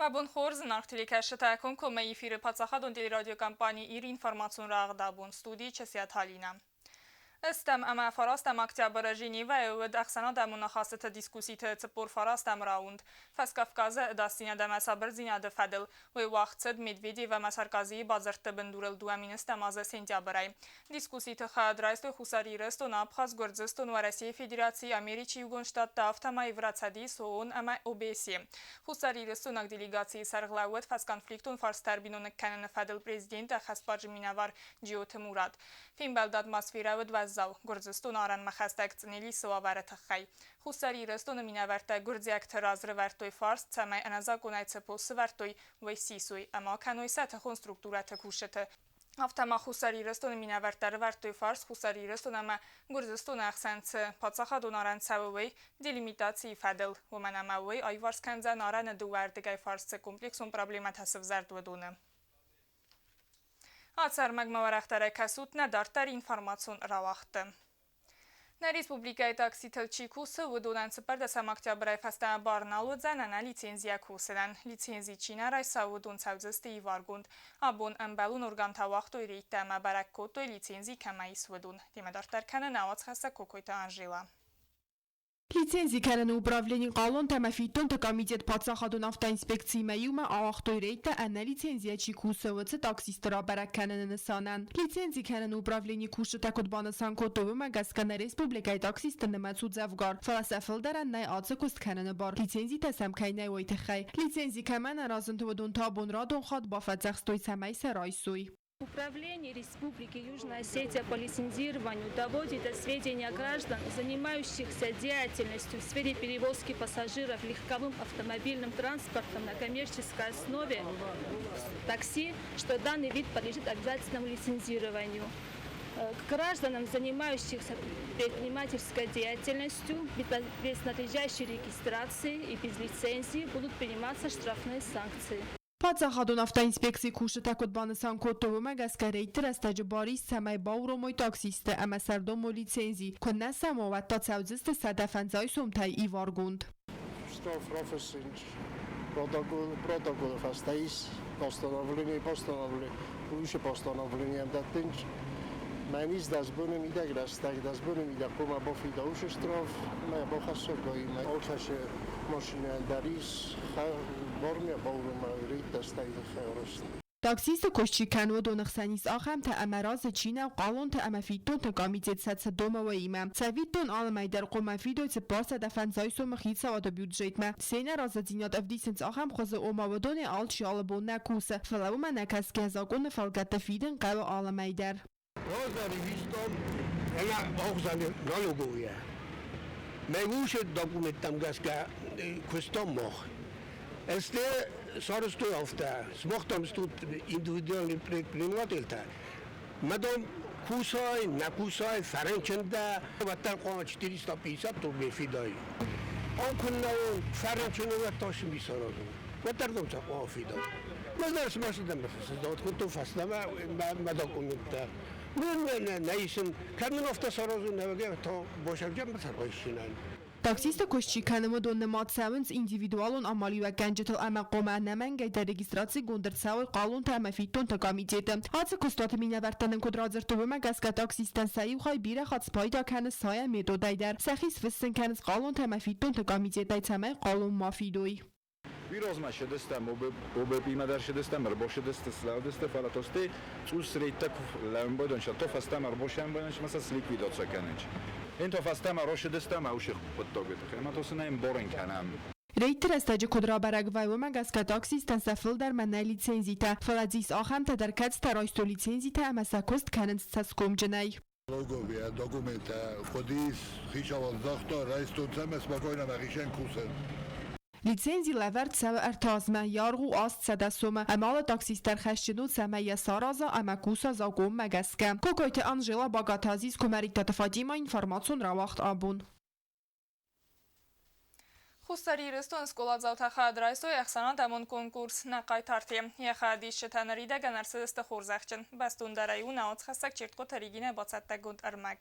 Մաբուն խորզն արտիլիկաշը տայակոն կոմեի ֆիրը պացախադոն տելերադիոկամպանի իր ինформацион ռաղդաբուն ստուդիի չեսիատ հալինա։ Estăm am farastăm octombra Geneva e daxana munahasete discussiite țăpor farastăm raund. Fas Kafkazı dastina da mesaberzina de fadel ve vaqtsed Medvedev ve Sarkozy bazartı bendurel duaministam az sentyabray. Discussiite xadrayst xusari reston Abxaz Gürcistan ve Rusiya Federatsiya Ameriki Yugonştatda avtama Evratsadi soğun ama OBS. Xusari reston delegatsiyi sarglavet fas konfliktun fars terbinon kanın fadel prezident Xaspar Minavar Ciot Murat. Finbeld atmosfera ve Zav Gürcistan aran maxastak цнели саварат xay. Xusari reston minaverte Gürziyak terazrı vertoy fars tsamay anazakon tsepos vertoy ve sisoy ama kanoy sat konstrukturat kuşete. Avtama xusari reston minaverte vertoy fars xusari reston ama Gürcistan axsant patsaxadon aran tsavey delimitatsiyi fadel ve manamawey ayvars kanzan aran duvardigay fars kompleksun problemat hasvzardvedone. Ացարմագ մավարախտարը կասուտ նադարտար ինվարմացուն ռավախտը։ Նա Ռեսպուբլիկայի տաքսի թլչի կուսը վդոնան ծպար դասամ ակտյաբրայ ֆաստան բարնալու ձանանա լիցենզիա կուսըրան։ Լիցենզի չինար այսա վդոն ծավձստի իվարգունդ։ Աբոն ըմբալուն օրգան թավախտոյ ռեյտամա բարակ կոտոյ լիցենզի կամայիս վդոն։ Դիմադարտար կանը նավաց խասա կոկոյտա անժիլա։ Лицензии управления Калон Тамафитон та комитет подсахадон автоинспекции Маюма Ахтой Рейта Анна лицензия Чикусовцы таксистера Бараканана Санан. Лицензии управления Куша Такотбана Санкотова Магаскана Республика таксистана Мацудзавгар. Фаласафилдаран най Ацакуст Канана Бар. Лицензии Тасам Кайнай Вайтахай. Лицензии Камана Разантовадон Табон Радон Хат Бафадзахстой Самай Сарайсуй. Управление Республики Южная Осетия по лицензированию доводит до сведения граждан, занимающихся деятельностью в сфере перевозки пассажиров легковым автомобильным транспортом на коммерческой основе такси, что данный вид подлежит обязательному лицензированию. К гражданам, занимающихся предпринимательской деятельностью, без надлежащей регистрации и без лицензии будут приниматься штрафные санкции. Падсахадон автоинспекции Куша Такотбана Санкотова Магаскарейт Растаджи Борис Самай Бауро мой таксисты ама сардом лицензии конна самоват та цаудзисты садафанзай сумтай иваргунд. Штраф профессинч протокол фастаис постановление уже постановлением датинч Манис дазбунем идаграс так дазбунем идакума бофида уже штраф ма бохасо гоима олхаше машина дарис бормя баурума рита стайда хаврост Таксисты кошчи кану донахсанис ахам та амаraz Чина قالون تا امفیتون تا کمیته سات دوما و ایمام سویتون آلمای در قوم فیدو تا پاس دفن زایسو مخیصا و بیودجیت ما سینه راز دینات افدیسنس آخام خوز اوما و دون آل شال بون نکوسه فلو من نکس که زاگون فلگت فیدن قل آلمای در Rozari vistom, ela ogzani nalogoja. Megúše dokumentam gaska questo moch. Este sorostu ofta, smochtam stut individuálny предпринимательта. Madam kusai, nakusai, ferencsenda, vattan qoma 450 rubli fidai. On kunna ferencsenda vattash misorozum. Vattardom sa qoma fidai. Mazdars masudam bafasdot kuntu fasdama ma dokumenta. من نایسن کامن افت سرازون نمیگه تا باشم جمع سرایشینن. Taksista koşçi kanımı donnemat savunz individualun amali ve gencetel ama qoma nemenge de registrasi gondar savul qalun ta mafiton ta komitete. Hatsa kostat minevertanen kodrazır tuvuma gaska taksistan sayu xay bire xat spayda kanı saya medodayder. Saxis fısın kanız qalun ta mafiton ta komitete tamay qalun mafidoy. Pirozma შედესტა მობებიმა და შედესტა მრბო შედესტა სლავდესტა ფალატოსტე წუს რეიტა ლამბოდონშა то фастама რბოშან ბანაშ მასას ლიკვიდოცა კანეჩ ენტო фастама რო შედესტა მაუში ხოტოგეთ ხემატოსნა იმ ბორენ კანამ Reyter استاجı kodra baragvay ve magaska taksistan safil der manna licenzita. Faladzis aham ta der kats taraysto licenzita ama sakost kanens saskom cenay. Logovia dokumenta kodis xishaval zaxta raisto tsames magoyna magişen kusen. Licenzi levert sev ertazme yargu ast sedasome amal taksister xeshjinu semeye saraza ama kusa zagom megeske. Kokoyte Angela Bagatazis komerita tafadima informacion ravaxt abun. Xusari reston skoladzavta xadrayso yaxsana damon konkurs naqay tarti. Yaxadish tanarida ganarsiz xorzaxchin. Bastun darayuna ot xasak çirtqo tarigine batsatta gund armag.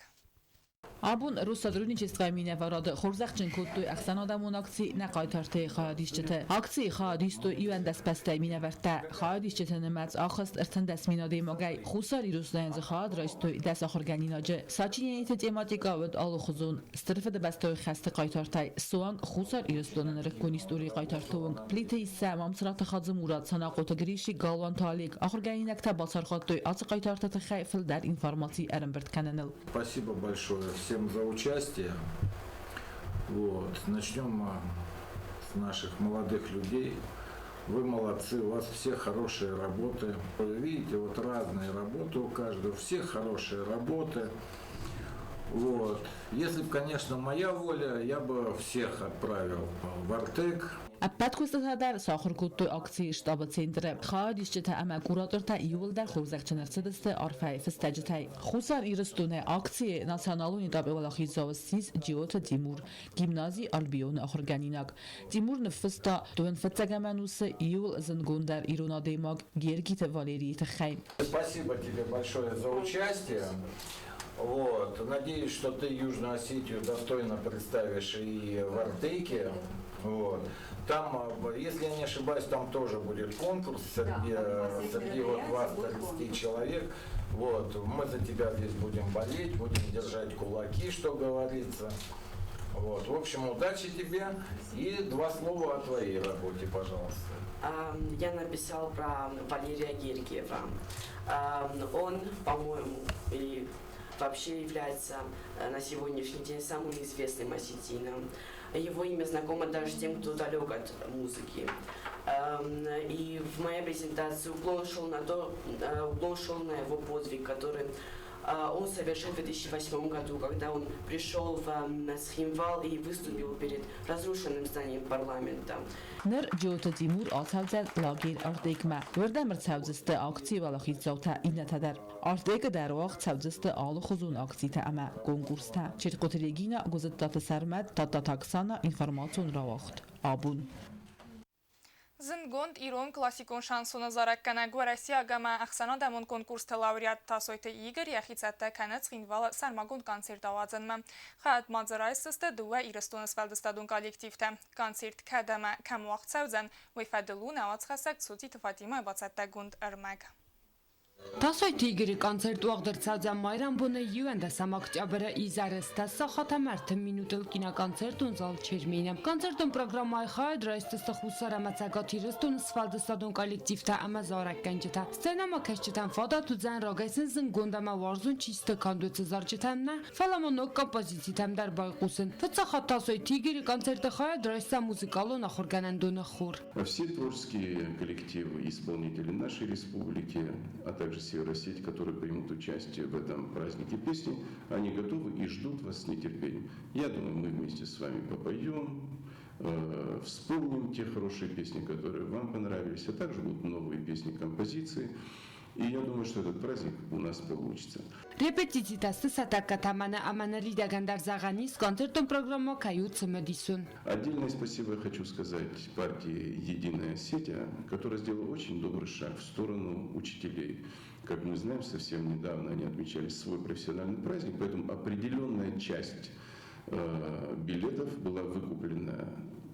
Abun Rusadrunicheskaya minevarad Khorzakchin Kuttu Aksanodamon akci naqaytarte khadishchete akci khadistu yuan daspasta minevarta khadishchete nemats akhast ertan dasminade magay khusari ruslanz khad raistu das akhorganinaje sachiniyete tematika vod alukhuzun strfede bastoy khaste qaytartay soang khusar iruslonan rekonisturi qaytartun plite samam srat khadzim murad sanaqota grishi galvan talik akhorganinakta basar khattoy atsi qaytartata khayfil dar informatsiy aranbert kananel. Спасибо большое всем за участие. Вот. Начнем с наших молодых людей. Вы молодцы, у вас все хорошие работы. Вы видите, вот разные работы у каждого, у всех хорошие работы. Вот. Если бы, конечно, моя воля, я бы всех отправил в Артек. Аппаткустадар сахар куттой акции штаба центре хадишчета ама кураторта июл дар хурзакчанарцедесте арфай фестаджетай хусар ирстуне акции националуни дабевалахизовсис джиота Тимур гимназии Альбион ахорганинак Тимур нфста дуен фацагаманус июл зангундар ирунадемаг Гергите Валерий Тхайм. Спасибо тебе большое за участие. Вот. Надеюсь, что ты Южную Осетию достойно представишь и в Артеке. Вот. Там, если я не ошибаюсь, там тоже будет конкурс среди вот вас 30 человек. Вот. Мы за тебя здесь будем болеть, будем держать кулаки, что говорится. Вот. В общем, удачи тебе. И 2 слова о твоей работе, пожалуйста. Я написал про Валерия Гергиева. Он, по-моему, и вообще является на сегодняшний день самым известным осетином. Его имя знакомо даже тем, кто далек от музыки. И в моей презентации уклон шел на его подвиг, который он совершил в 2008 году, когда он пришел в Схимвал и выступил перед разрушенным зданием парламента. Нер Джота Тимур атавзад лагер Артекма. Вердамер цавзсте акции валахизовта инатадар. Артека дар вақт цавзсте алухузун акцията ама конкурста. Черкотерегина гузаттата сармад тата таксана информацион равахт. Абун. Зингонд Ирон классикон шансона заракканаг ва Россия гама ахсана дамон конкурста лауреат тасойта Игорь Яхицатта канец хинвала сармагон концерт авазанма. Хат мадзарайсысты дуа ирестонес валдыстадун коллективта. Концерт кадама кам вақт савзан ва фаделун авацхасак цути тфатима бацатта гунд армаг. Տասոյթ իգրի կոնցերտ ուաղդրցածյան մայրան բունը յուեն դասամակճաբրը իզարստասա խատամարդը մինուտել կինակոնցերտուն զալ չեր մինեմ։ Կոնցերտուն պրոգրամայ խայդ ռայստսը խուսար ամացագաթիրստուն սվալդստադուն կոլեկտիվտա ամազարակ կնջտա։ Սցենամա քեշչտան ֆադա տուձան ռոգայսն զնգունդամա վարզուն չիստը կանդուծը զարջտաննա, ֆալամոնոկ կոմպոզիցի տամդար բայկուսն։ Ֆծախա տասոյթ իգրի կոնցերտը խայդ ռայստա մուզիկալուն ախորգանանդունը խուր։ Все творческие коллективы и исполнители нашей республики, а также Северосеть, которые примут участие в этом празднике песни, они готовы и ждут вас с нетерпением. Я думаю, мы вместе с вами попоем, вспомним те хорошие песни, которые вам понравились, а также будут новые песни, композиции. И я думаю, что этот праздник у нас получится. Репетицита сатакатамана аманарида гандарзаганис концертом программа каются медисун. Отдельное спасибо я хочу сказать партии «Единая Осетия», которая сделала очень добрый шаг в сторону учителей. Как мы знаем, совсем недавно они отмечали свой профессиональный праздник, поэтому определенная часть билетов была выкуплена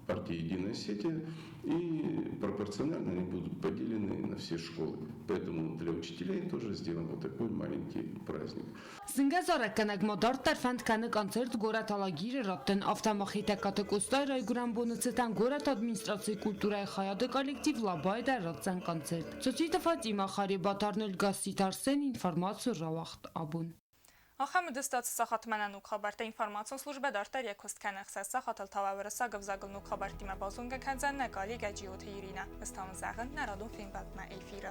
партией «Единая Осетия», и пропорционально они будут поделены на все школы. Поэтому для учителей тоже сделан вот такой маленький праздник. Զինգազարականակ մոդար տարվանդ կանը կոնցերտ գորատալագիրը ռոպտեն ավտամախիտակատը կուստայր այգուրան բունıцытան գորատ ադմինիստրացիի կուլտուրայի խայադը կոլեկտիվ լաբայդա ռոպտան կոնցերտ։ Ծոցիտը Ֆատիմա Խարի բատարնել գասիտարսեն ինформацию равахт абун. Ахам дыстат сахатмананук хабарта информацион служба дартар якост канахса сахатал тававраса гавзаглнук хабартима базунга канзан накали гаджиот ирина. Стан загын нарадун фильм батма эфира.